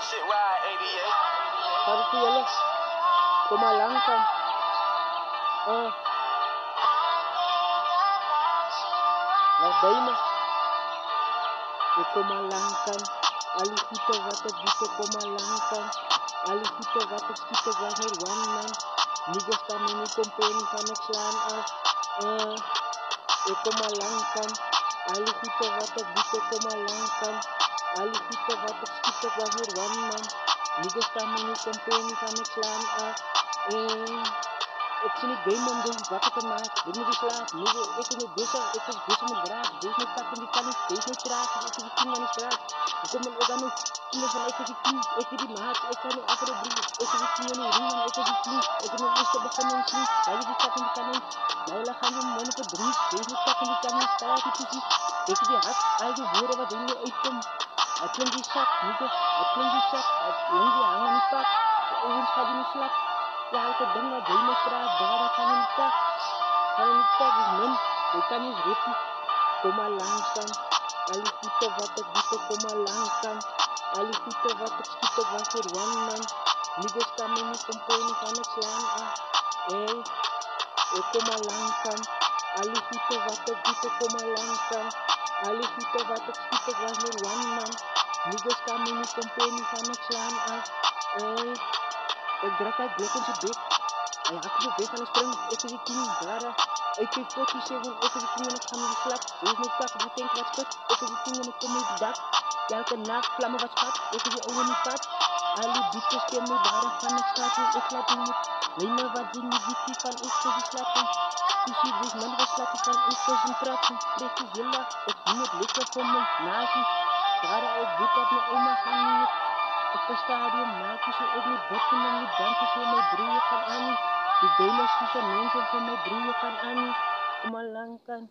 that shit ride 88. Sabi ko yala, kumalangkan. Labay na. Kumalangkan. Alis kita watak kita kumalangkan. Alis kita watak kita gahir wanan. Niggas kami ni company kaneksan kumalangkan. Alis kita watak kita kumalangkan. Alis kita watak kita gahir wanan. Niggas kami ni company kaneksan ik zie niet game om dus wakker te maken. Dit moet je slapen. Ik in het bussen met draad. Deze met kappen die kan niet. Deze met traag. Ik heb die 10 man in straat. Ik kom met ook aan het kilo van ik heb die 10. Ik heb die maat. Ik kan niet achter de drie. Ik heb die 10 in die ring man. Ik heb die 10. Ik heb nog eerste begonnen in sleep. Hij heeft die kappen die kan niet. Wij gaan je man op het drie. Deze met kappen die kan niet. Staat die precies. Ik heb die hart. Al die woorden wat in je uitkomt. Het klinkt die zak. Het klinkt die zak. Het klinkt die hangen niet pak. Ogens gaat die niet slap. Ja, elke ding wat jij me vraagt, daar kan je niet tak. Dus man, je kan niet rippen. Kom maar langzaam. Alle voeten wat ik doe, kom maar langzaam. Alle voeten wat ik schiet, was er one man. Niggas kan me niet company van het slaan kom maar langzaam. Alle voeten wat ik doe, kom maar langzaam. Alle voeten wat ik schiet, was er one man. Niggas kan me niet company van het slaan ik druk uit blok in zijn bek. Hij haakt me weg aan de spring. Ik is die 10 blaren. Ik heb 47. Ik is die 10 en ik ga me die slap. Wees mijn tak, die tank wat spit. Ik is die 10 en ik kom met die dak. Elke nacht vlammen wat spat. Ik is die ouwe niet pad. Al die bietjes ken me baren van ik staat hier. Ik laat hem niet. Lijnen wat zien die bietjes van ik is die slappen. Dus je wees man wat slappen van ik is een trappen. Trek is heel laag. Ik doe het lekker voor mijn nazi. Baren ik weet dat mijn oma gaan niet. Op het stadion maken ze ook niet botten en niet danken ze mijn broer van Annie. Die delen ze mensen van mijn broer van Annie. Om al lang kan.